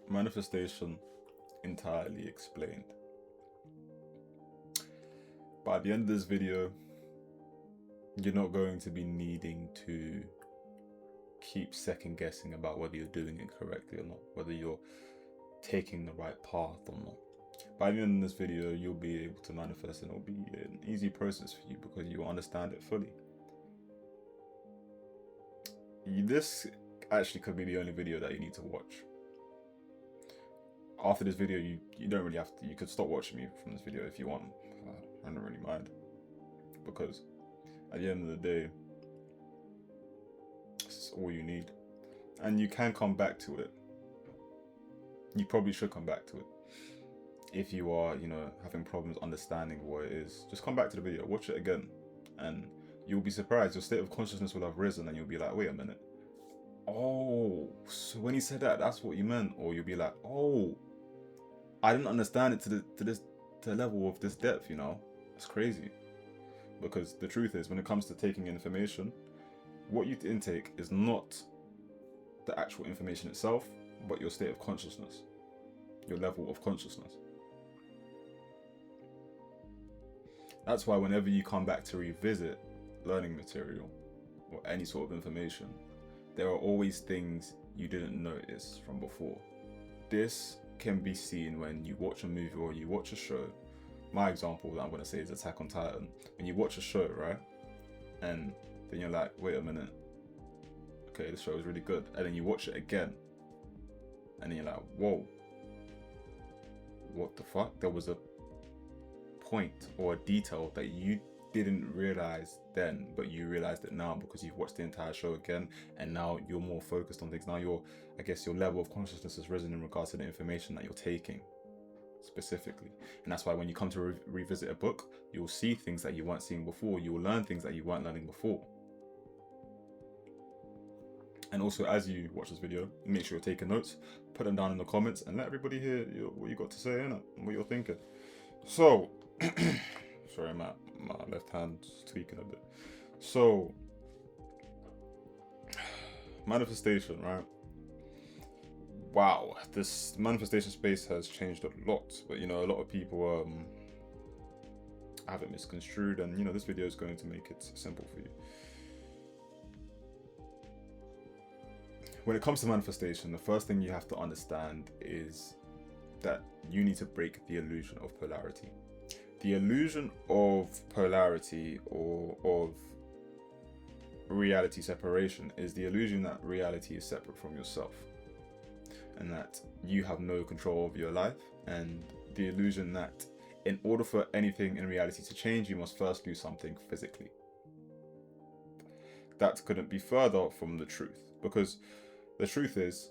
Manifestation entirely explained. By the end of this video, you're not going to be needing to keep second guessing about whether you're doing it correctly or not, whether you're taking the right path or not. By the end of this video, you'll be able to manifest, and it'll be an easy process for you because you understand it fully. This actually could be the only video that you need to watch. After this video, you don't really have to. You could stop watching me from this video if you want. I don't really mind, because at the end of the day, it's all you need, and you can come back to it. You probably should come back to it if you are, having problems understanding what it is. Just come back to the video, watch it again, and you'll be surprised. Your state of consciousness will have risen, and you'll be like, wait a minute. Oh, so when he said that, that's what you meant. Or you'll be like, oh, I didn't understand it to the level of this depth. It's crazy. Because the truth is, when it comes to taking information, what you intake is not the actual information itself, but your state of consciousness, your level of consciousness. That's why whenever you come back to revisit learning material or any sort of information, there are always things you didn't notice from before. This can be seen when you watch a movie or you watch a show. My example that I'm going to say is Attack on Titan. When you watch a show, right? And then you're like, wait a minute. Okay, this show is really good. And then you watch it again. And then you're like, whoa. What the fuck? There was a point or a detail that you didn't realize then, but you realized it now because you've watched the entire show again, and now you're more focused on things. Now your level of consciousness has risen in regards to the information that you're taking specifically. And that's why when you come to revisit a book, you'll see things that you weren't seeing before. You will learn things that you weren't learning before. And also, as you watch this video, make sure you're taking notes, put them down in the comments, and let everybody hear what you got to say, innit? And what you're thinking. So, sorry, my left hand's tweaking a bit. So, manifestation, right? Wow, this manifestation space has changed a lot, but a lot of people have it misconstrued, and this video is going to make it simple for you. When it comes to manifestation, the first thing you have to understand is that you need to break the illusion of polarity. The illusion of polarity or of reality separation is the illusion that reality is separate from yourself and that you have no control over your life, and the illusion that in order for anything in reality to change, you must first do something physically. That couldn't be further from the truth, because the truth is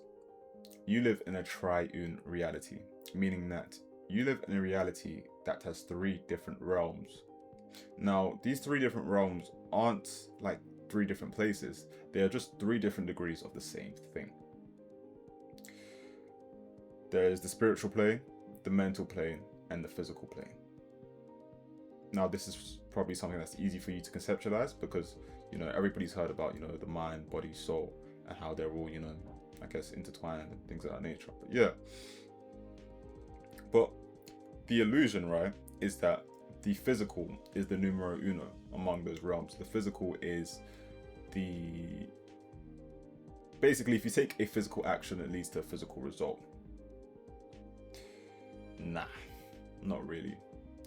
you live in a triune reality, meaning that you live in a reality that has 3 different realms. Now, these 3 different realms aren't like 3 different places. They are just 3 different degrees of the same thing. There is the spiritual plane, the mental plane, and the physical plane. Now, this is probably something that's easy for you to conceptualize because, everybody's heard about, the mind, body, soul, and how they're all, I guess, intertwined and things of that nature. But yeah. But the illusion, right, is that the physical is the numero uno among those realms. The physical is basically, if you take a physical action, it leads to a physical result. Nah, not really.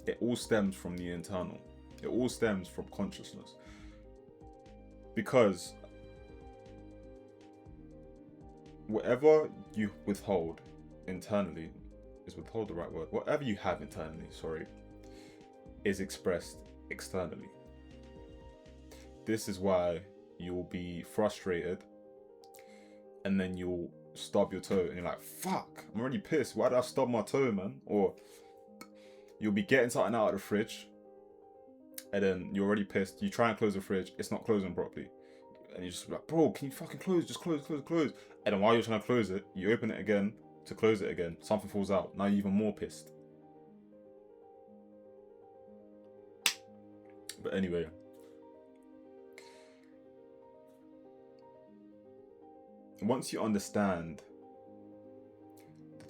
It all stems from the internal. It all stems from consciousness. Because whatever you withhold internally, is withhold the right word? Whatever you have internally, is expressed externally. This is why you'll be frustrated and then you'll stub your toe and you're like, fuck, I'm already pissed. Why did I stub my toe, man? Or you'll be getting something out of the fridge and then you're already pissed. You try and close the fridge, it's not closing properly. And you're just like, bro, can you fucking close? Just close. And then while you're trying to close it, you open it again to close it again. Something falls out. Now you're even more pissed. But anyway. Once you understand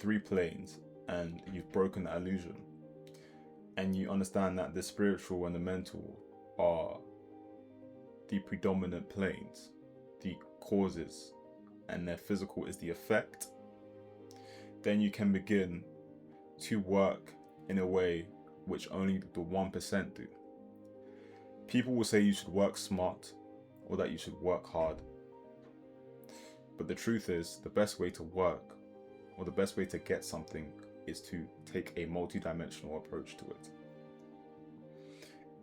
three planes and you've broken that illusion, and you understand that the spiritual and the mental are the predominant planes, the causes, and their physical is the effect, then you can begin to work in a way which only the 1% do. People will say you should work smart or that you should work hard. But the truth is, the best way to work or the best way to get something is to take a multi-dimensional approach to it.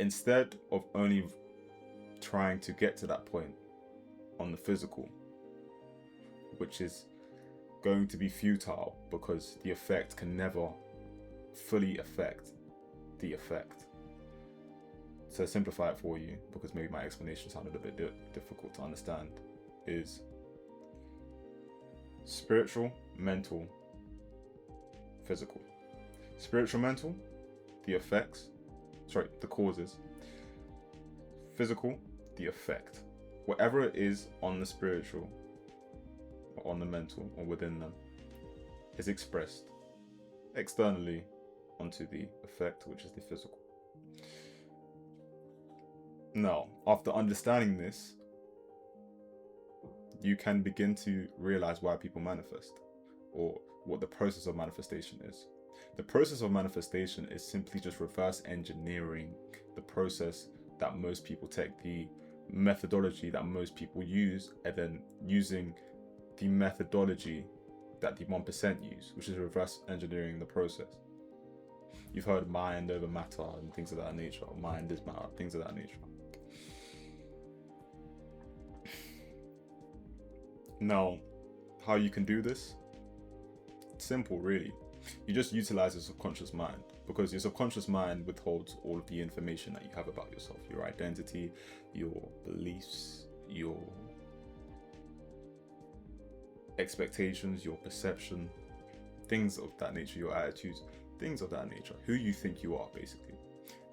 Instead of only trying to get to that point on the physical, which is going to be futile because the effect can never fully affect the effect. To simplify it for you, because maybe my explanation sounded a bit difficult to understand, is spiritual, mental, physical. Spiritual, mental, the effects, the causes. Physical, the effect. Whatever it is on the spiritual, or on the mental, or within them, is expressed externally onto the effect, which is the physical. Now, after understanding this, you can begin to realize why people manifest, or what the process of manifestation is. The process of manifestation is simply just reverse engineering the process that most people take, the methodology that most people use, and then using the methodology that the 1% use, which is reverse engineering the process. You've heard mind over matter and things of that nature, or mind is matter, things of that nature. Now, how you can do this? It's simple, really. You just utilize your subconscious mind, because your subconscious mind withholds all of the information that you have about yourself, your identity, your beliefs, your expectations, your perception, things of that nature, your attitudes, things of that nature, who you think you are, basically.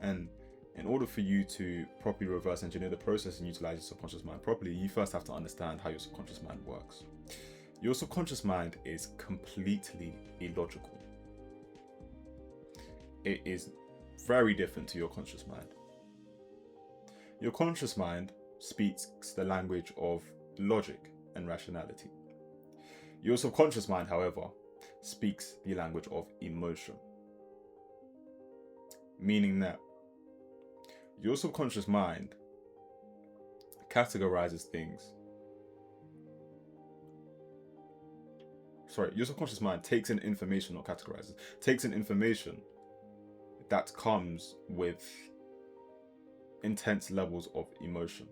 And in order for you to properly reverse engineer the process and utilize your subconscious mind properly, you first have to understand how your subconscious mind works. Your subconscious mind is completely illogical. It is very different to your conscious mind. Your conscious mind speaks the language of logic and rationality. Your subconscious mind, however, speaks the language of emotion. Meaning that your subconscious mind categorizes things. Your subconscious mind takes in information, not categorizes, takes in information that comes with intense levels of emotion.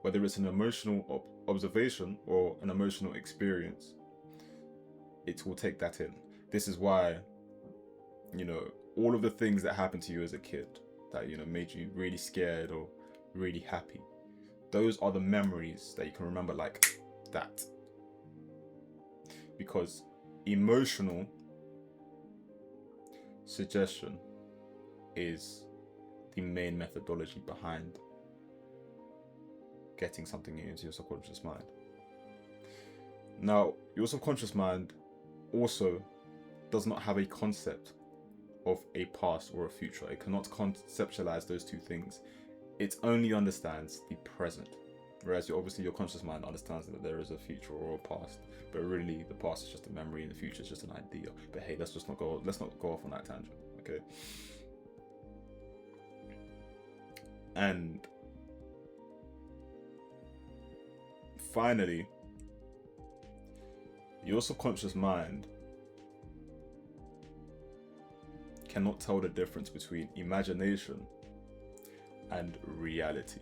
Whether it's an emotional observation or an emotional experience, it will take that in. This is why, all of the things that happened to you as a kid that, made you really scared or really happy, those are the memories that you can remember like that. Because emotional suggestion is the main methodology behind getting something into your subconscious mind. Now, your subconscious mind also does not have a concept of a past or a future. It cannot conceptualize those two things. It only understands the present. Whereas obviously your conscious mind understands that there is a future or a past, but really the past is just a memory and the future is just an idea. But hey, let's not go off on that tangent, okay? And finally, your subconscious mind cannot tell the difference between imagination and reality.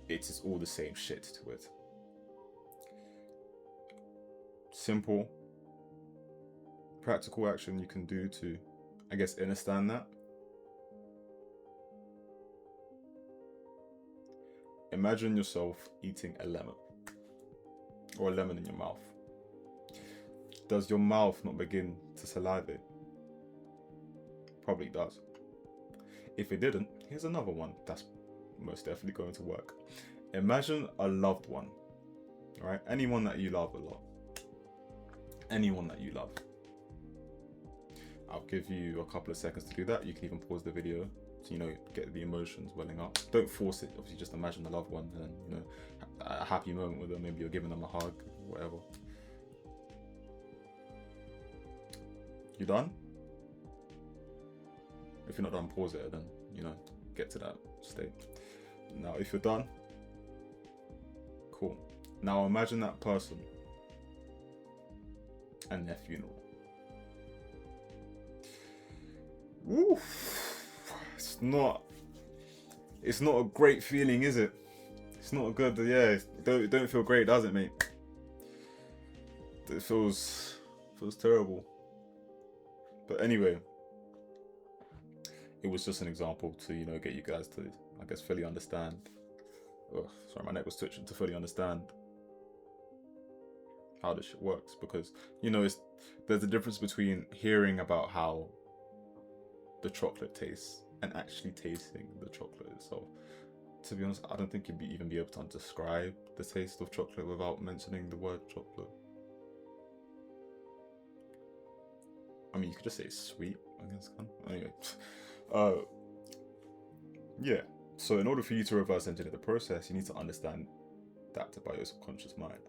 It is all the same shit to it. Simple, practical action you can do to, understand that. Imagine yourself eating a lemon, or a lemon in your mouth. Does your mouth not begin to salivate? Probably does. If it didn't, here's another one that's most definitely going to work. Imagine a loved one All right, anyone that you love a lot, anyone that you love. I'll give you a couple of seconds to do that. You can even pause the video to, get the emotions welling up. Don't force it. Obviously, just imagine the loved one and, a happy moment with them. Maybe you're giving them a hug, whatever. You done? If you're not done, pause it, then, get to that state. Now, if you're done, cool. Now imagine that person and their funeral. Woo! It's not a great feeling, is it? It's not a good, it don't feel great, does it, mate? It feels terrible. But anyway, it was just an example to, get you guys to, I guess, fully understand. Oh, sorry, my neck was twitching, to fully understand how this shit works, because, there's a difference between hearing about how the chocolate tastes and actually tasting the chocolate itself. To be honest, I don't think you'd even be able to describe the taste of chocolate without mentioning the word chocolate. I mean, you could just say it's sweet, I guess. Anyway, yeah. So in order for you to reverse engineer the process, you need to understand that about your subconscious mind.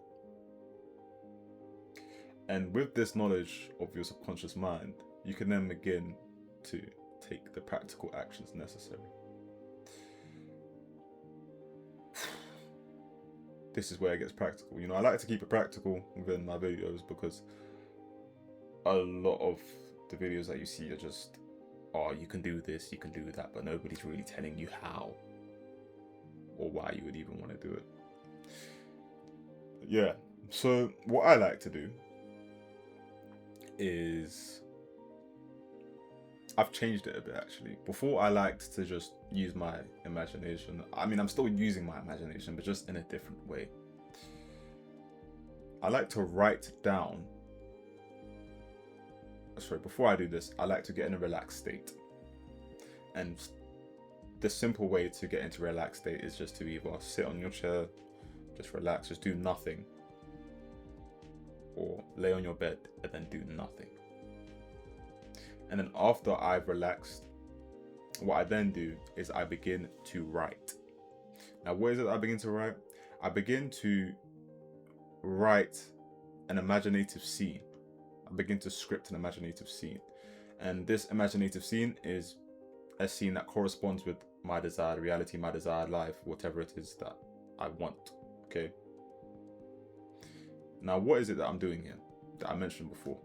And with this knowledge of your subconscious mind, you can then begin to take the practical actions necessary. This is where it gets practical. I like to keep it practical within my videos, because a lot of the videos that you see are just, you can do this, you can do that, but nobody's really telling you how or why you would even want to do it. Yeah, so what I like to do is, I've changed it a bit actually. Before, I liked to just use my imagination. I mean, I'm still using my imagination, but just in a different way. I like to write down. Sorry, before I do this, I like to get in a relaxed state. And the simple way to get into a relaxed state is just to either sit on your chair, just relax, just do nothing, or lay on your bed and then do nothing. And then after I've relaxed, what I then do is I begin to write. Now, what is it I begin to write? I begin to write an imaginative scene. I begin to script an imaginative scene. And this imaginative scene is a scene that corresponds with my desired reality, my desired life, whatever it is that I want, okay? Now, what is it that I'm doing here that I mentioned before?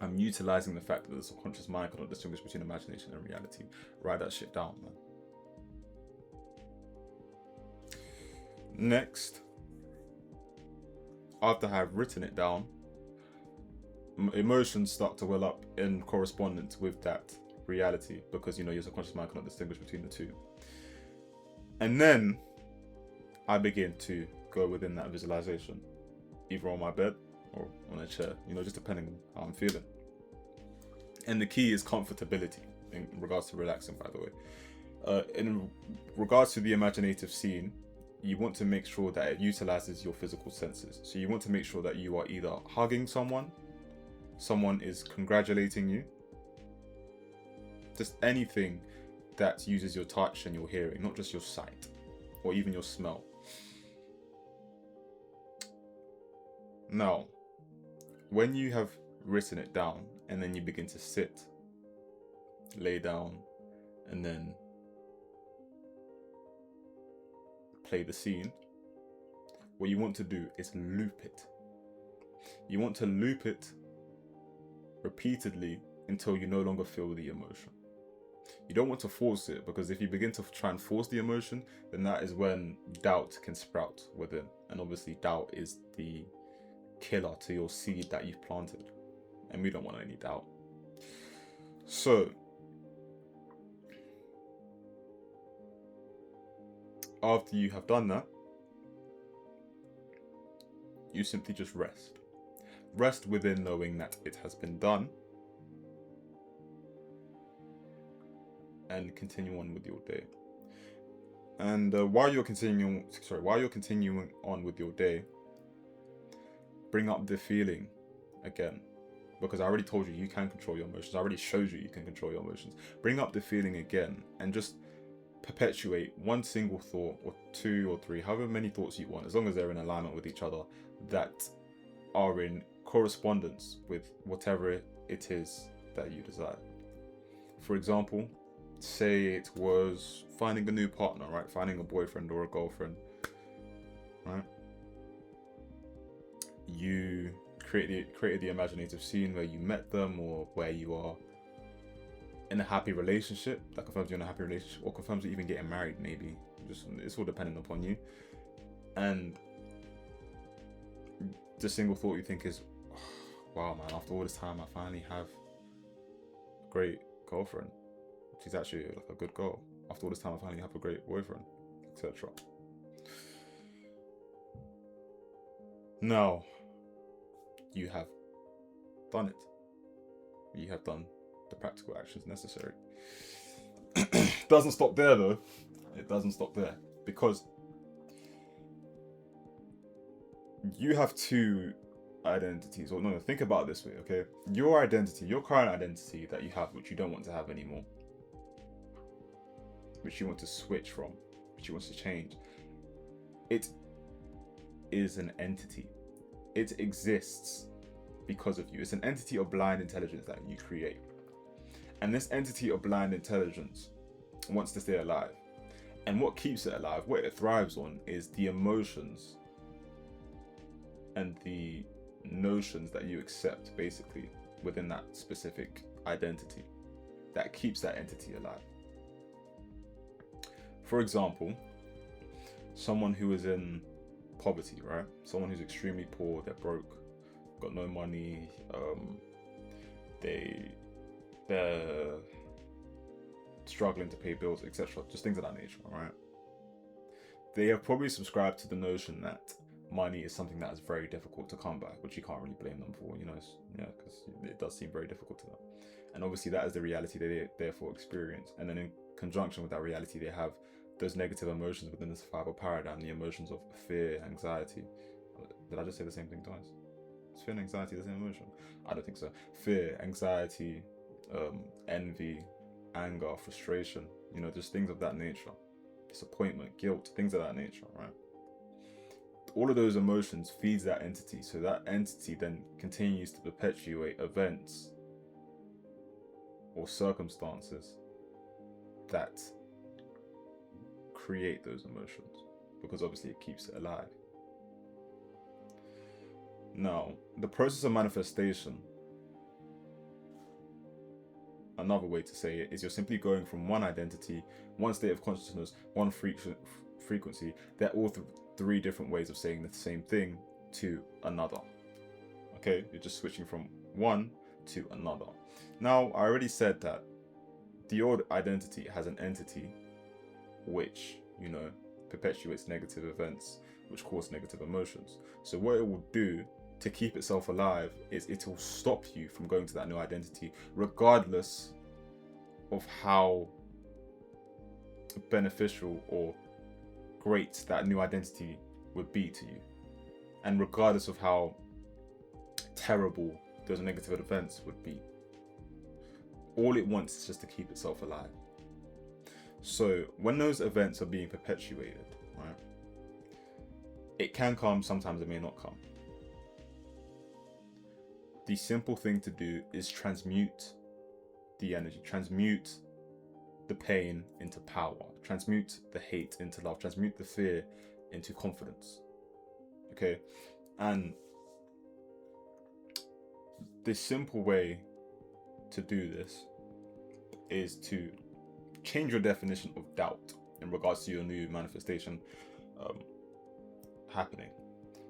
I'm utilizing the fact that the subconscious mind cannot distinguish between imagination and reality. Write that shit down, man. Next, after I've written it down, emotions start to well up in correspondence with that reality, because your subconscious mind cannot distinguish between the two. And then I begin to go within that visualization, either on my bed or on a chair, just depending on how I'm feeling. And the key is comfortability in regards to relaxing, by the way. In regards to the imaginative scene, you want to make sure that it utilizes your physical senses. So you want to make sure that you are either hugging someone is congratulating you, just anything that uses your touch and your hearing, not just your sight or even your smell. Now, when you have written it down and then you begin to sit, lay down, and then play the scene, what you want to do is loop it. You want to loop it repeatedly until you no longer feel the emotion. You don't want to force it, because if you begin to try and force the emotion, then that is when doubt can sprout within. And obviously doubt is the killer to your seed that you've planted, and we don't want any doubt. So after you have done that, you simply just rest within knowing that it has been done, and continue on with your day. And while you're continuing on with your day, bring up the feeling again, because I already told you you can control your emotions. I already showed you can control your emotions. Bring up the feeling again and just perpetuate one single thought or two or three, however many thoughts you want, as long as they're in alignment with each other, that are in correspondence with whatever it is that you desire. For example, say it was finding a new partner, right? Finding a boyfriend or a girlfriend, right? You created the imaginative scene where you met them, or where you are in a happy relationship. That confirms you're in a happy relationship, or confirms you're even getting married, maybe. Just, it's all dependent upon you. And the single thought you think is, oh, wow, man, after all this time, I finally have a great girlfriend. She's actually like a good girl. After all this time, I finally have a great boyfriend, etc. Now, you have done it. You have done the practical actions necessary. Doesn't stop there though. It doesn't stop there, because you have two identities. Or no, think about it this way, okay? Your identity, your current identity that you have, which you don't want to have anymore, which you want to switch from, which you want to change, it is an entity. It exists because of you. It's an entity of blind intelligence that you create. And this entity of blind intelligence wants to stay alive. And what keeps it alive, what it thrives on, is the emotions and the notions that you accept, basically, within that specific identity. That keeps that entity alive. For example, someone who is in poverty, right? Someone who's extremely poor, they're broke, got no money, they're struggling to pay bills, etc. Just things of that nature, right? They have probably subscribed to the notion that money is something that is very difficult to come by, which you can't really blame them for, because it does seem very difficult to them. And obviously that is the reality they therefore experience. And then in conjunction with that reality, they have those negative emotions within the survival paradigm, the emotions of fear, anxiety. Did I just say the same thing twice? Is fear and anxiety the same emotion? I don't think so. Fear, anxiety, envy, anger, frustration, just things of that nature. Disappointment, guilt, things of that nature, right? All of those emotions feeds that entity, so that entity then continues to perpetuate events or circumstances that create those emotions, because obviously it keeps it alive. Now, the process of manifestation, another way to say it, is you're simply going from one identity, one state of consciousness, one frequency. They're all three different ways of saying the same thing to another. Okay, you're just switching from one to another. Now, I already said that the old identity has an entity which, perpetuates negative events, which cause negative emotions. So what it will do to keep itself alive is it will stop you from going to that new identity, regardless of how beneficial or great that new identity would be to you, and regardless of how terrible those negative events would be. All it wants is just to keep itself alive. So when those events are being perpetuated, right, it can come, sometimes it may not come. The simple thing to do is transmute the energy, transmute the pain into power, transmute the hate into love, transmute the fear into confidence. Okay? And the simple way to do this is to change your definition of doubt in regards to your new manifestation happening.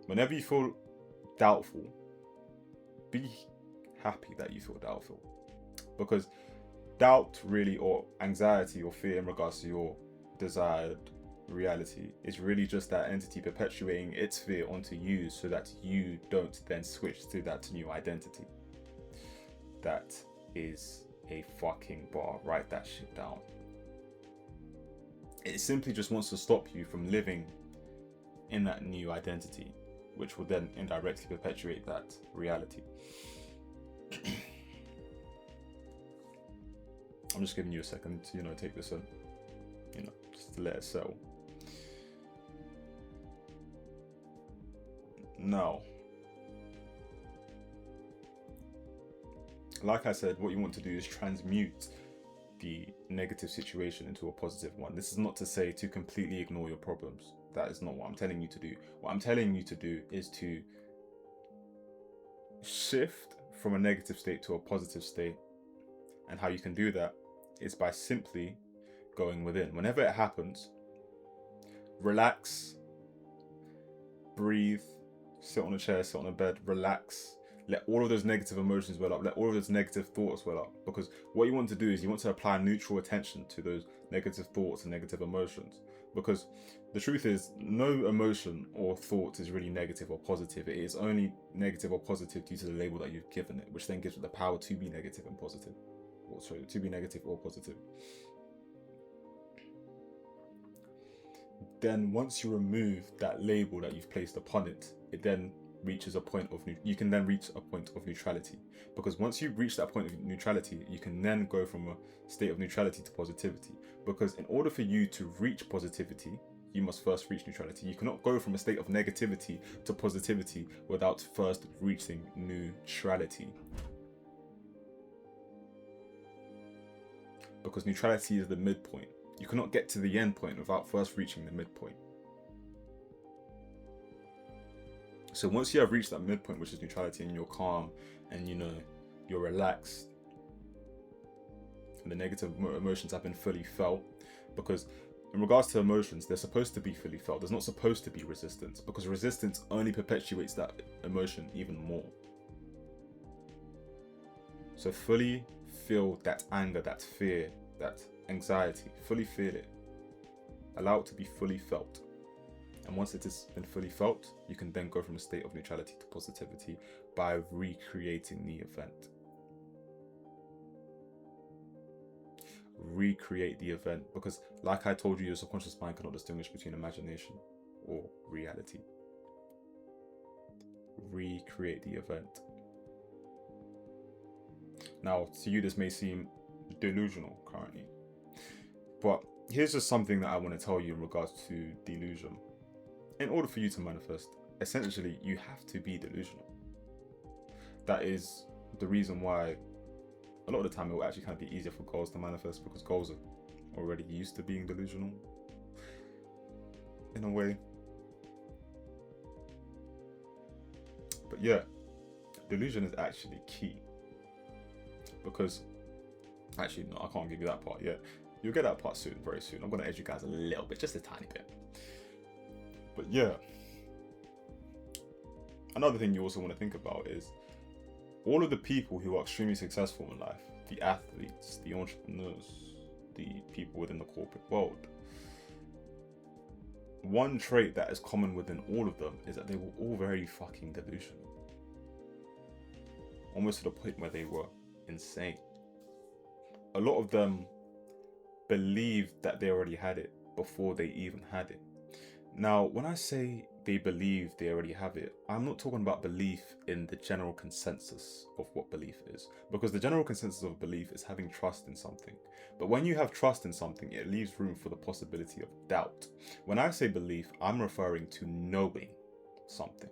Whenever you feel doubtful, be happy that you feel doubtful, because doubt really, or anxiety or fear in regards to your desired reality, is really just that entity perpetuating its fear onto you so that you don't then switch to that new identity. That is a fucking bar. Write that shit down. It simply just wants to stop you from living in that new identity, which will then indirectly perpetuate that reality. I'm just giving you a second to, take this in, just to let it settle. Now, like I said, what you want to do is transmute the negative situation into a positive one. This is not to say to completely ignore your problems. That is not what I'm telling you to do. What I'm telling you to do is to shift from a negative state to a positive state. And how you can do that is by simply going within. Whenever it happens, relax, breathe, sit on a chair, sit on a bed, relax. Let all of those negative emotions well up. Let all of those negative thoughts well up. Because what you want to do is you want to apply neutral attention to those negative thoughts and negative emotions. Because the truth is, no emotion or thought is really negative or positive. It is only negative or positive due to the label that you've given it, which then gives it the power to be negative and positive. Or sorry, to be negative or positive. Then once you remove that label that you've placed upon it, it then reaches a point of you can then reach a point of neutrality. Because once you reach that point of neutrality, you can then go from a state of neutrality to positivity. Because in order for you to reach positivity, you must first reach neutrality. You cannot go from a state of negativity to positivity without first reaching neutrality. Because neutrality is the midpoint. You cannot get to the end point without first reaching the midpoint. So once you have reached that midpoint, which is neutrality, and you're calm and you're relaxed, and the negative emotions have been fully felt, because in regards to emotions, they're supposed to be fully felt. There's not supposed to be resistance, because resistance only perpetuates that emotion even more. So fully feel that anger, that fear, that anxiety. Fully feel it. Allow it to be fully felt. And once it has been fully felt, you can then go from a state of neutrality to positivity by recreating the event. Recreate the event, because like I told you, your subconscious mind cannot distinguish between imagination or reality. Recreate the event. Now, to you, this may seem delusional currently, but here's just something that I want to tell you in regards to delusion. In order for you to manifest, essentially, you have to be delusional. That is the reason why a lot of the time it will actually kind of be easier for goals to manifest, because goals are already used to being delusional in a way. But yeah, delusion is actually key, because actually, no, I can't give you that part yet. You'll get that part soon, very soon. I'm going to edge you guys a little bit, just a tiny bit. But yeah, another thing you also want to think about is all of the people who are extremely successful in life, the athletes, the entrepreneurs, the people within the corporate world. One trait that is common within all of them is that they were all very fucking delusional. Almost to the point where they were insane. A lot of them believed that they already had it before they even had it. Now, when I say they believe they already have it, I'm not talking about belief in the general consensus of what belief is, because the general consensus of belief is having trust in something. But when you have trust in something, it leaves room for the possibility of doubt. When I say belief, I'm referring to knowing something.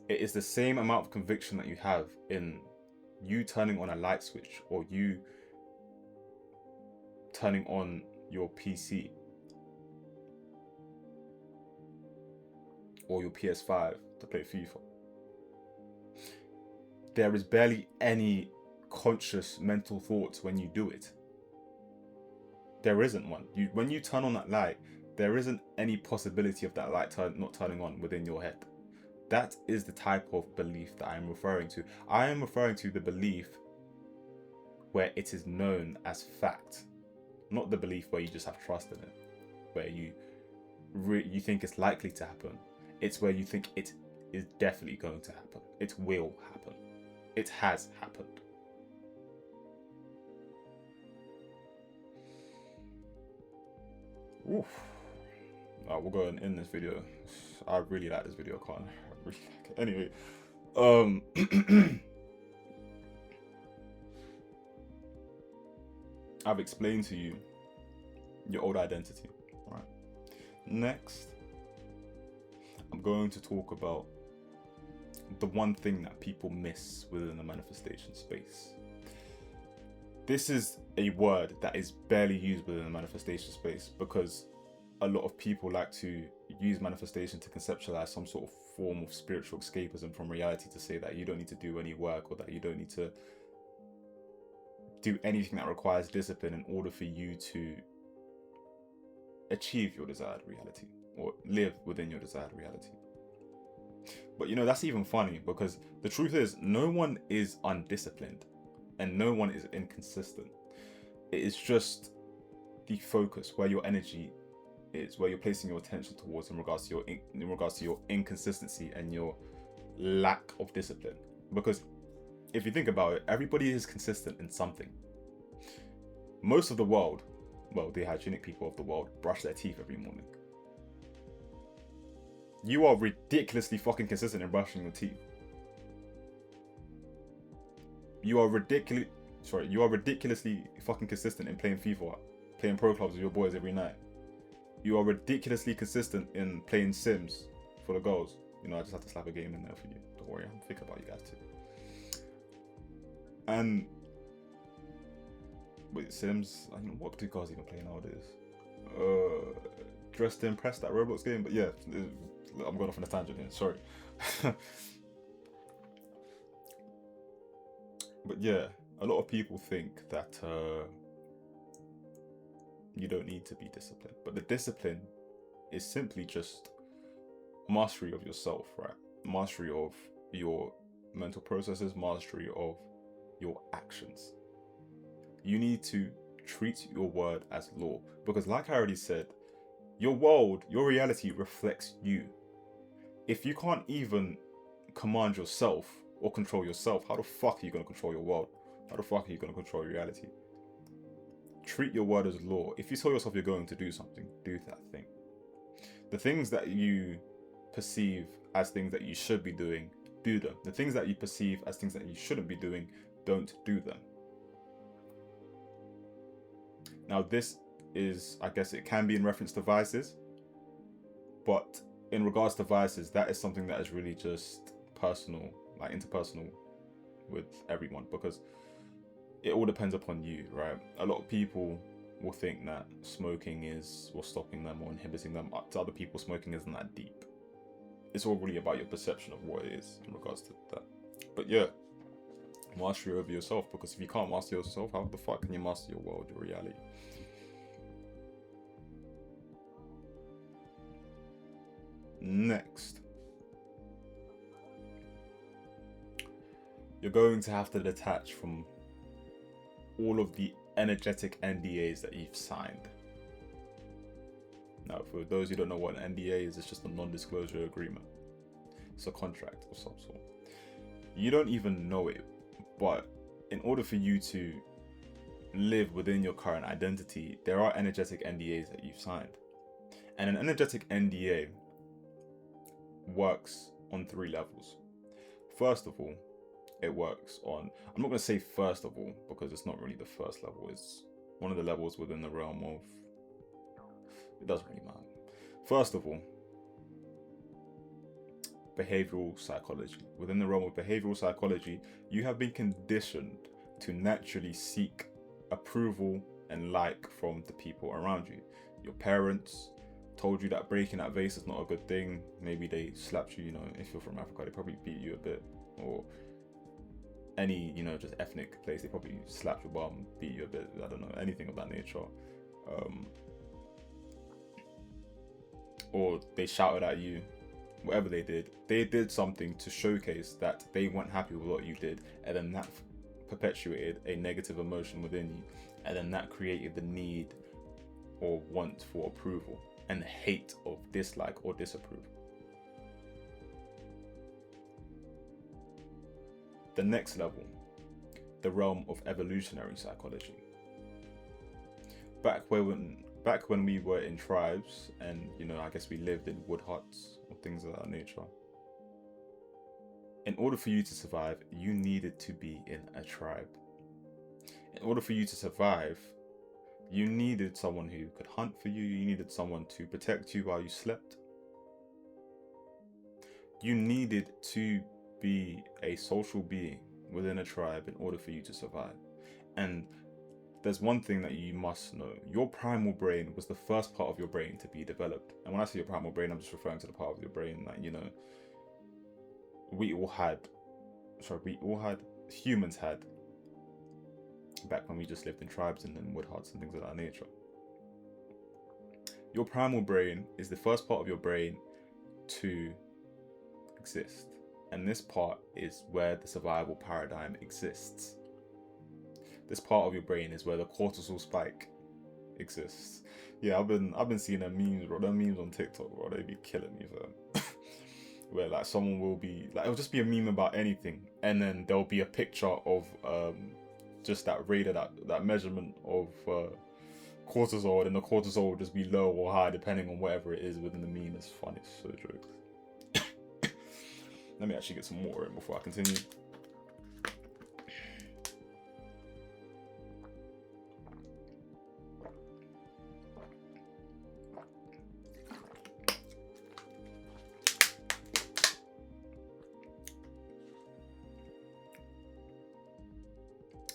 It is the same amount of conviction that you have in you turning on a light switch, or you turning on your PC or your PS5 to play FIFA. There is barely any conscious mental thoughts when you do it. There isn't one. When you turn on that light, there isn't any possibility of that light not turning on within your head. That is the type of belief that I am referring to. I am referring to the belief where it is known as fact, not the belief where you just have trust in it, where you think it's likely to happen. It's where you think it is definitely going to happen. It will happen. It has happened. Oof. We'll go and end this video. I really like this video, Con. I really like it. Anyway, I've explained to you your old identity, right? Next, I'm going to talk about the one thing that people miss within the manifestation space. This is a word that is barely used within the manifestation space because a lot of people like to use manifestation to conceptualize some sort of form of spiritual escapism from reality, to say that you don't need to do any work or that you don't need to do anything that requires discipline in order for you to achieve your desired reality or live within your desired reality. But that's even funny, because the truth is no one is undisciplined and no one is inconsistent. It is just the focus, where your energy is, where you're placing your attention towards in regards to your inconsistency and your lack of discipline. Because if you think about it, everybody is consistent in something. Most of the world, well, the hygienic people of the world, brush their teeth every morning. You are ridiculously fucking consistent in brushing your teeth. You are ridiculously fucking consistent in playing FIFA, playing pro clubs with your boys every night. You are ridiculously consistent in playing Sims for the girls. I just have to slap a game in there for you. Don't worry, I'm thinking about you guys too. And wait, Sims? What do girls even play nowadays? Dress to Impress, that Roblox game. But yeah, I'm going off on a tangent here. Sorry. But yeah, a lot of people think that you don't need to be disciplined. But the discipline is simply just mastery of yourself, right? Mastery of your mental processes, mastery of your actions. You need to treat your word as law, because like I already said, your world, your reality reflects you. If you can't even command yourself or control yourself, how the fuck are you going to control your world? How the fuck are you going to control your reality? Treat your word as law. If you tell yourself you're going to do something, do that thing. The things that you perceive as things that you should be doing, do them. The things that you perceive as things that you shouldn't be doing, don't do them. Now this is, I guess it can be in reference to vices, but in regards to vices, that is something that is really just personal, like interpersonal with everyone, because it all depends upon you, right? A lot of people will think that smoking is what's stopping them or inhibiting them. To other people, smoking isn't that deep. It's all really about your perception of what it is in regards to that. But yeah, mastery over yourself, because if you can't master yourself, how the fuck can you master your world, your reality? Next, you're going to have to detach from all of the energetic NDAs that you've signed. Now, for those who don't know what an NDA is, it's just a non-disclosure agreement. It's a contract of some sort. You don't even know it, but in order for you to live within your current identity, there are energetic NDAs that you've signed. And an energetic NDA works on 3 levels. First of all, it works on, I'm not going to say first of all, because it's not really the first level. It's one of the levels within the realm of, it doesn't really matter. First of all, behavioral psychology. Within the realm of behavioral psychology, you have been conditioned to naturally seek approval and like from the people around you. Your parents told you that breaking that vase is not a good thing. Maybe they slapped you, if you're from Africa, they probably beat you a bit. Or any, just ethnic place, they probably slapped your bum, beat you a bit. I don't know, anything of that nature. Or they shouted at you. Whatever they did something to showcase that they weren't happy with what you did, and then that perpetuated a negative emotion within you, and then that created the need or want for approval and hate of dislike or disapproval. The next level, the realm of evolutionary psychology. Back when back when we were in tribes and, I guess we lived in wood huts or things of that nature, in order for you to survive, you needed to be in a tribe. In order for you to survive, you needed someone who could hunt for you, you needed someone to protect you while you slept. You needed to be a social being within a tribe in order for you to survive. And there's one thing that you must know. Your primal brain was the first part of your brain to be developed. And when I say your primal brain, I'm just referring to the part of your brain that, humans had back when we just lived in tribes and in wood huts and things of that nature. Your primal brain is the first part of your brain to exist. And this part is where the survival paradigm exists. This part of your brain is where the cortisol spike exists. Yeah, I've been seeing them memes, bro. Them memes on TikTok, bro. They be killing me, fam. Where like someone will be like, it'll just be a meme about anything, and then there'll be a picture of just that rate of that measurement of cortisol, and the cortisol will just be low or high depending on whatever it is within the meme. It's funny, it's so jokes. Let me actually get some water in before I continue.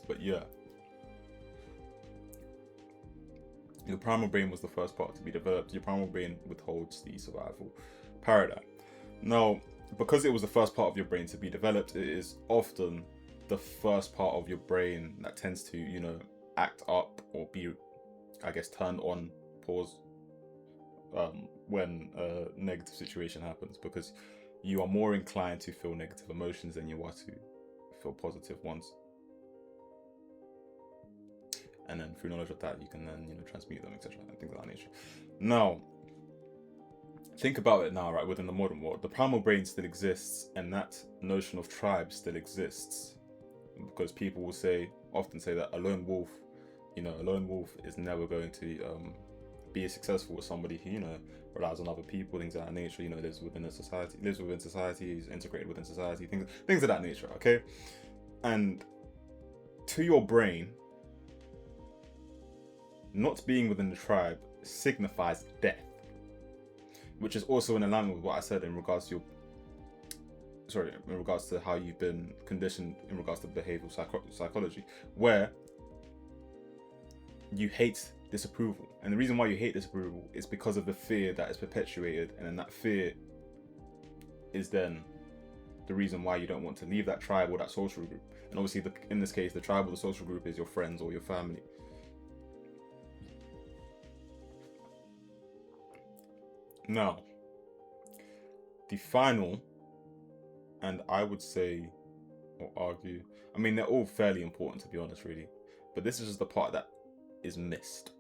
But yeah, your primal brain was the first part to be developed. Your primal brain withholds the survival paradigm. Now, because it was the first part of your brain to be developed, it is often the first part of your brain that tends to, act up or be, I guess, turned on, pause, when a negative situation happens, because you are more inclined to feel negative emotions than you are to feel positive ones. And then through knowledge of that, you can then, transmute them, etc. and things of that nature. Now, think about it now, right? Within the modern world, the primal brain still exists, and that notion of tribe still exists, because people will often say that a lone wolf is never going to be as successful as somebody who, relies on other people, things of that nature. Lives within society, is integrated within society, things of that nature. Okay, and to your brain, not being within the tribe signifies death, which is also in alignment with what I said in regards to how you've been conditioned in regards to behavioral psychology, where you hate disapproval. And the reason why you hate disapproval is because of the fear that is perpetuated, and then that fear is then the reason why you don't want to leave that tribe or that social group. And obviously, in this case, the tribe or the social group is your friends or your family. Now, the final, and I would say, or argue, I mean, they're all fairly important, to be honest, really, but this is just the part that is missed.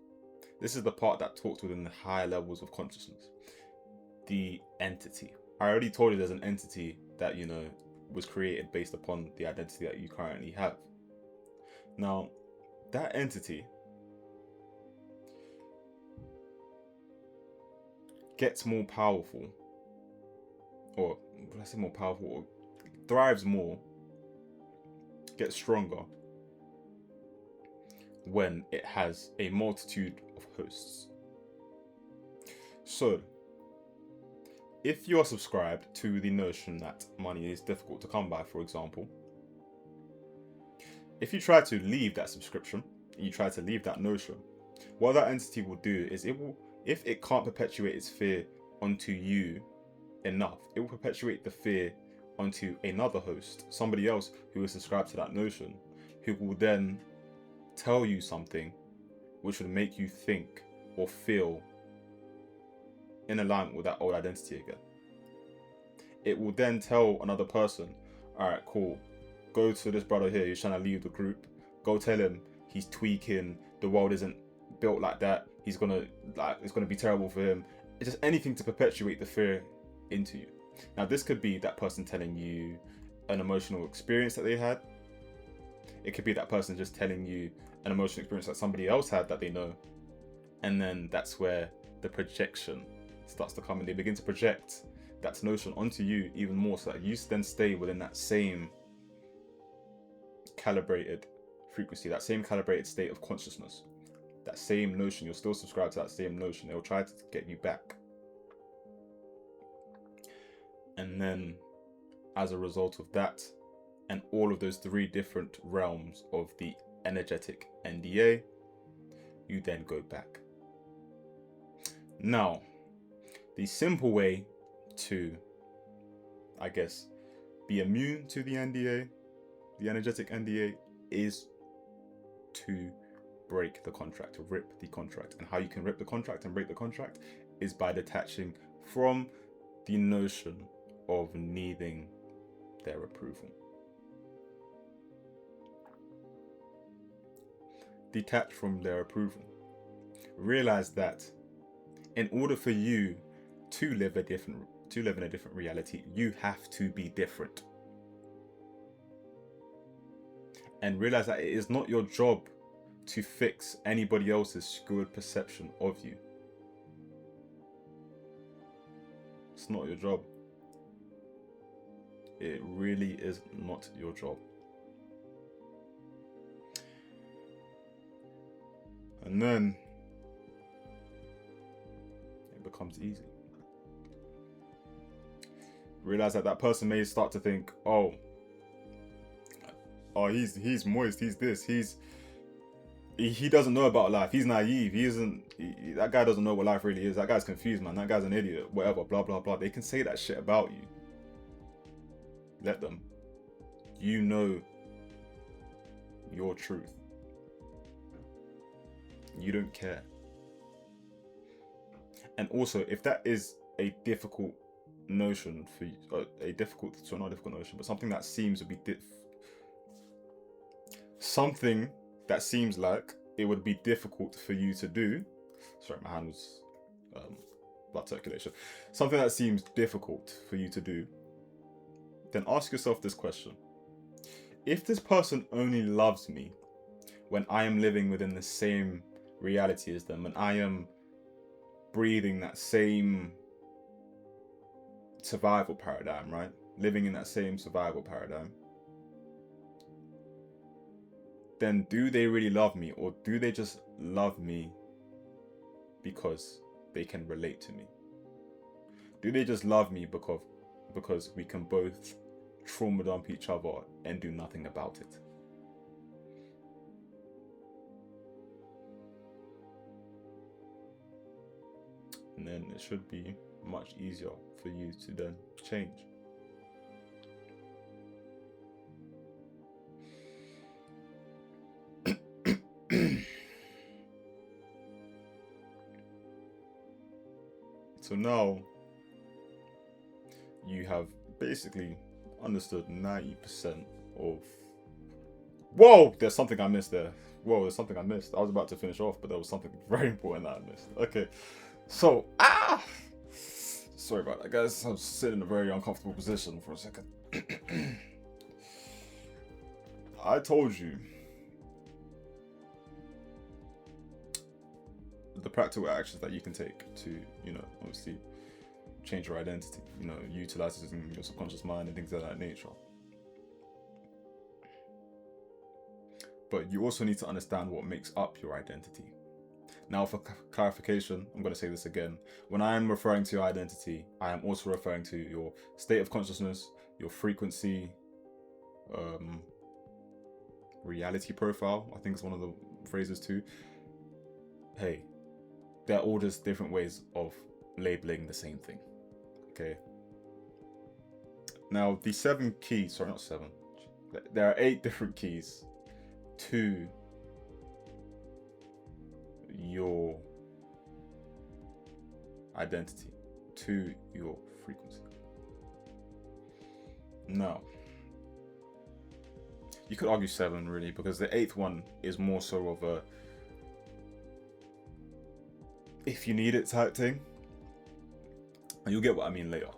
This is the part that talks within the higher levels of consciousness. The entity. I already told you there's an entity that, was created based upon the identity that you currently have. Now, that entity gets more powerful, or when I say more powerful, or thrives more, gets stronger when it has a multitude of hosts. So, if you're subscribed to the notion that money is difficult to come by, for example, if you try to leave that subscription, you try to leave that notion, what that entity will do is if it can't perpetuate its fear onto you enough, it will perpetuate the fear onto another host, somebody else who is subscribed to that notion, who will then tell you something which would make you think or feel in alignment with that old identity again. It will then tell another person, all right, cool, go to this brother here who's trying to leave the group, go tell him he's tweaking, the world isn't built like that, it's gonna be terrible for him. It's just anything to perpetuate the fear into you. Now, this could be that person telling you an emotional experience that they had. It could be that person just telling you an emotional experience that somebody else had that they know. And then that's where the projection starts to come in. They begin to project that notion onto you even more, so that you then stay within that same calibrated frequency, that same calibrated state of consciousness. That same notion, you'll still subscribe to that same notion. They'll try to get you back. And then as a result of that, and all of those three different realms of the energetic NDA, you then go back. Now, the simple way to, I guess, be immune to the NDA, the energetic NDA, is to break the contract, rip the contract. And how you can rip the contract and break the contract is by detaching from the notion of needing their approval. Detach from their approval. Realize that in order for you to live in a different reality, you have to be different. And realize that it is not your job to fix anybody else's skewed perception of you. It's not your job. It really is not your job. And then it becomes easy. Realize that person may start to think, oh, he's moist, he's this, he doesn't know about life, he's naive, that guy doesn't know what life really is, that guy's confused, man, that guy's an idiot, whatever, blah blah blah. They can say that shit about you. Let them. You know your truth. You don't care. And also, if that is a difficult notion for you, not a difficult notion, but something that seems to be something that seems like it would be difficult for you to do. Sorry, my hand was blood circulation. Something that seems difficult for you to do. Then ask yourself this question: if this person only loves me when I am living within the same reality as them, when I am breathing that same survival paradigm, right? Living in that same survival paradigm, then do they really love me, or do they just love me because they can relate to me? Do they just love me because we can both trauma dump each other and do nothing about it? And then it should be much easier for you to then change. So now you have basically understood 90% of... Whoa! There's something I missed there. I was about to finish off, but there was something very important that I missed. Okay. So, sorry about that, guys. I'm sitting in a very uncomfortable position for a second. I told you the practical actions that you can take to, obviously change your identity, utilizing your subconscious mind and things of that nature. But you also need to understand what makes up your identity. Now, for clarification, I'm going to say this again. When I am referring to your identity, I am also referring to your state of consciousness, your frequency, reality profile, I think is one of the phrases too. Hey, they're all just different ways of labeling the same thing. Okay. Now, the 7 keys, sorry, not 7. There are 8 different keys to your identity, to your frequency. Now, you could argue 7 really, because the 8th one is more so of a if you need it type thing, and you'll get what I mean later.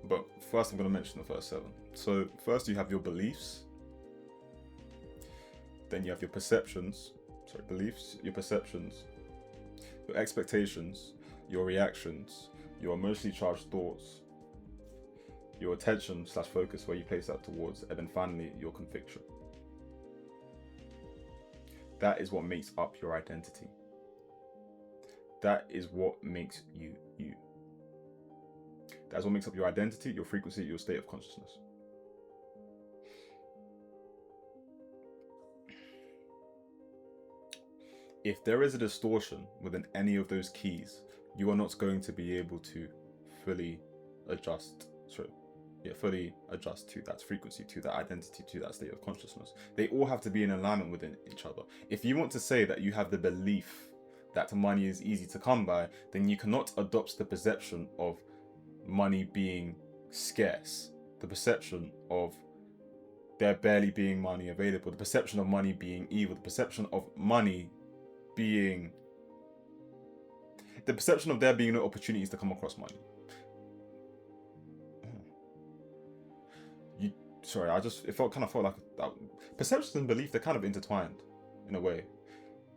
But first I'm going to mention the first 7. So first you have your beliefs, then you have your perceptions, your your expectations, your reactions, your emotionally charged thoughts, your attention / focus, where you place that towards, and then finally your conviction. That is what makes up your identity. That is what makes you you. That's what makes up your identity, your frequency, your state of consciousness. If there is a distortion within any of those keys, you are not going to be able to fully adjust to that frequency, to that identity, to that state of consciousness. They all have to be in alignment within each other. If you want to say that you have the belief that money is easy to come by, then you cannot adopt the perception of money being scarce, the perception of there barely being money available, the perception of money being evil, the perception of money being, the perception of there being no opportunities to come across money. It felt like perceptions and belief, they're kind of intertwined in a way.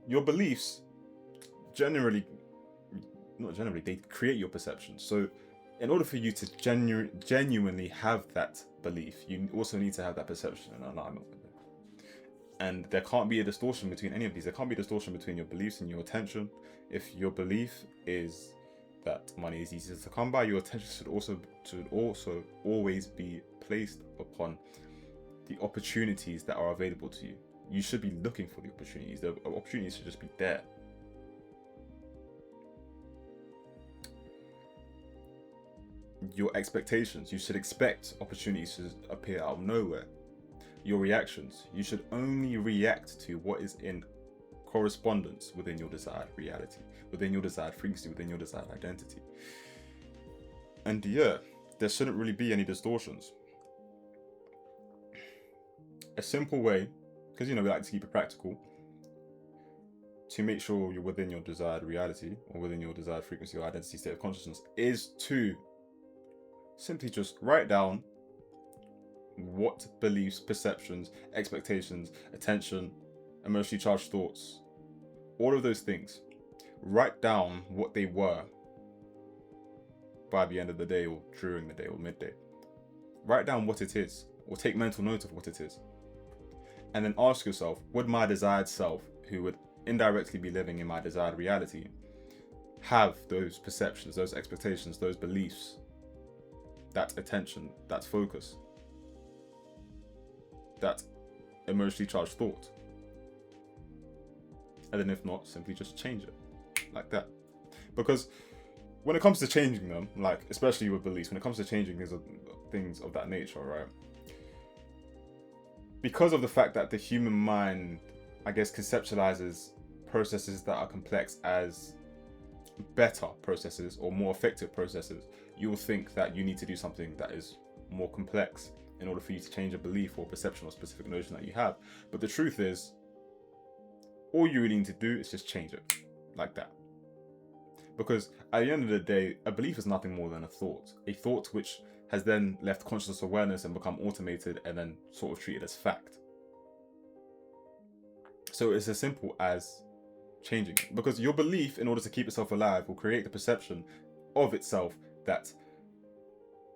Your beliefs they create your perception. So in order for you to genuinely have that belief, you also need to have that perception in alignment with it. And there can't be a distortion between any of these. There can't be a distortion between your beliefs and your attention. If your belief is that money is easy to come by, your attention should also always be placed upon the opportunities that are available to you. You should be looking for the opportunities. The opportunities should just be there. Your expectations, you should expect opportunities to appear out of nowhere. Your reactions, you should only react to what is in correspondence within your desired reality, within your desired frequency, within your desired identity. And there shouldn't really be any distortions. A simple way, because we like to keep it practical, to make sure you're within your desired reality or within your desired frequency or identity state of consciousness, is to simply just write down what beliefs, perceptions, expectations, attention, emotionally charged thoughts, all of those things. Write down what they were by the end of the day or during the day or midday. Write down what it is, or take mental note of what it is. And then ask yourself, would my desired self, who would indirectly be living in my desired reality, have those perceptions, those expectations, those beliefs, that attention, that focus, that emotionally charged thought? And then if not, simply just change it like that. Because when it comes to changing them, like especially with beliefs, when it comes to changing things of that nature, right? Because of the fact that the human mind, I guess, conceptualizes processes that are complex as better processes or more effective processes, you will think that you need to do something that is more complex in order for you to change a belief or perception or specific notion that you have. But the truth is, all you really need to do is just change it like that. Because at the end of the day, a belief is nothing more than a thought which has then left conscious awareness and become automated and then sort of treated as fact. So it's as simple as changing it. Because your belief, in order to keep itself alive, will create the perception of itself that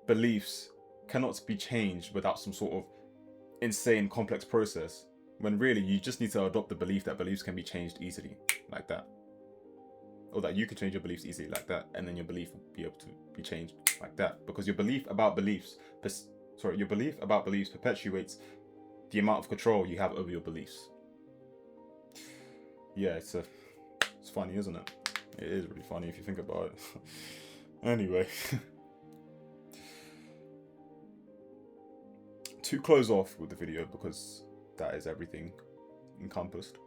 beliefs cannot be changed without some sort of insane complex process, when really you just need to adopt the belief that beliefs can be changed easily like that, or that you can change your beliefs easily like that, and then your belief will be able to be changed like that. Because your belief about beliefs perpetuates the amount of control you have over your beliefs. Yeah, it's funny, isn't it? It is really funny if you think about it. Anyway, to close off with the video, because that is everything encompassed,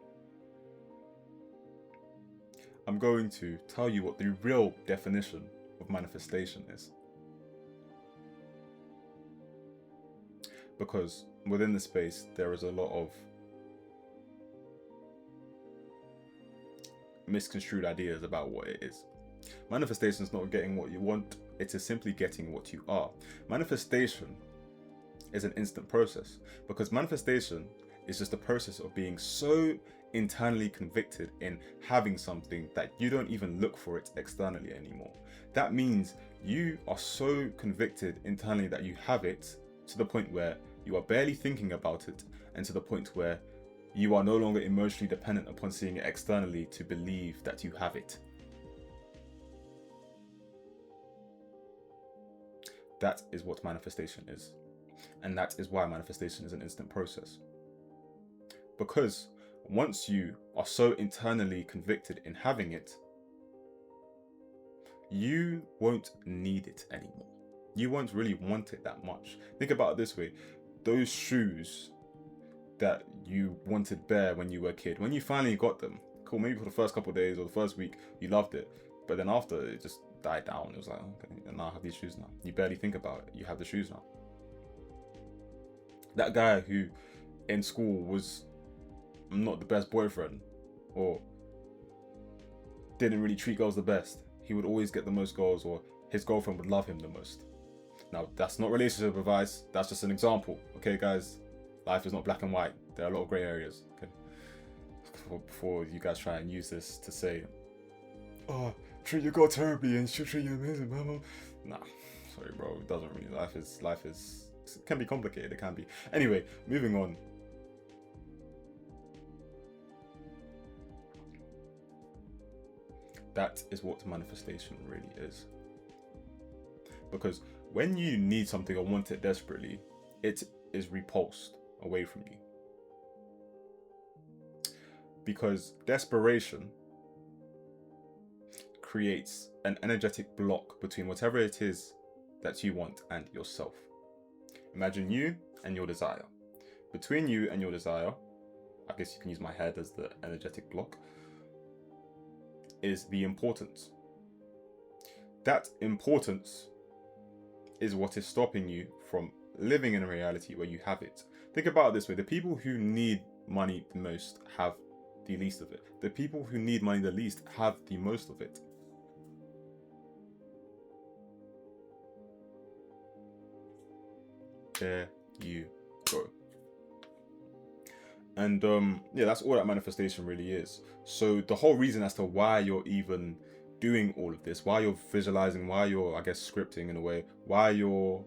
I'm going to tell you what the real definition of manifestation is. Because within the space, there is a lot of misconstrued ideas about what it is. Manifestation is not getting what you want, it is simply getting what you are. Manifestation is an instant process, because manifestation is just a process of being so internally convicted in having something that you don't even look for it externally anymore. That means you are so convicted internally that you have it to the point where you are barely thinking about it, and to the point where you are no longer emotionally dependent upon seeing it externally to believe that you have it. That is what manifestation is. And that is why manifestation is an instant process. Because once you are so internally convicted in having it, you won't need it anymore. You won't really want it that much. Think about it this way. Those shoes that you wanted bare when you were a kid, when you finally got them, cool, maybe for the first couple of days or the first week, you loved it. But then after, it just died down. It was like, okay, and now I have these shoes now. You barely think about it. You have the shoes now. That guy who in school was not the best boyfriend, or didn't really treat girls the best, he would always get the most girls, or his girlfriend would love him the most. Now, that's not relationship advice. That's just an example. Okay, guys? Life is not black and white. There are a lot of gray areas. Okay. Before you guys try and use this to say, oh, treat your girl terribly and she'll treat you amazing, mama. Nah, sorry, bro. It doesn't really. Life is. It can be complicated. It can be. Anyway, moving on. That is what manifestation really is. Because when you need something or want it desperately, it is repulsed away from you. Because desperation creates an energetic block between whatever it is that you want and yourself. Imagine you and your desire. Between you and your desire, I guess you can use my head as the energetic block, is the importance. That importance is what is stopping you from living in a reality where you have it. Think about it this way. The people who need money the most have the least of it. The people who need money the least have the most of it. There you go. And yeah, that's all that manifestation really is. So the whole reason as to why you're even doing all of this, why you're visualizing, why you're, I guess, scripting in a way, why you're,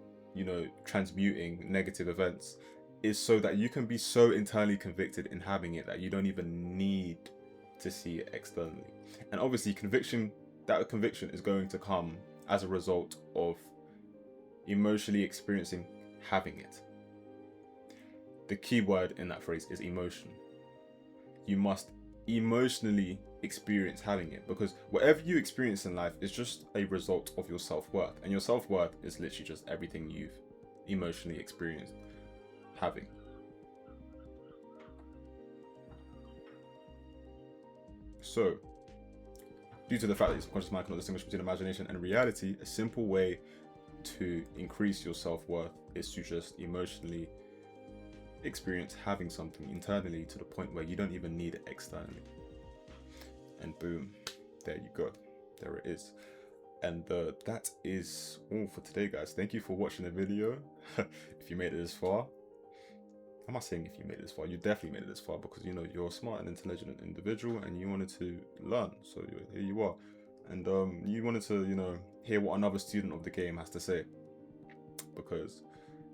transmuting negative events, is so that you can be so internally convicted in having it that you don't even need to see it externally. And obviously that conviction is going to come as a result of emotionally experiencing having it. The key word in that phrase is emotion. You must emotionally experience having it, because whatever you experience in life is just a result of your self-worth, and your self-worth is literally just everything you've emotionally experienced having. So, due to the fact that your subconscious mind cannot distinguish between imagination and reality, a simple way to increase your self-worth is to just emotionally experience having something internally to the point where you don't even need it externally. And boom, there you go. There it is. And that is all for today, guys. Thank you for watching the video. If you made it this far, I'm not saying if you made it this far, you definitely made it this far, because you're a smart and intelligent individual and you wanted to learn. So here you are. And you wanted to, hear what another student of the game has to say, because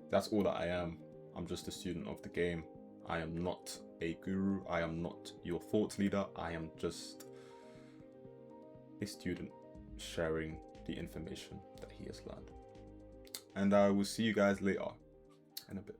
that's all that I am. I'm just a student of the game. I am not a guru. I am not your thought leader. I am just a student sharing the information that he has learned. And I will see you guys later in a bit.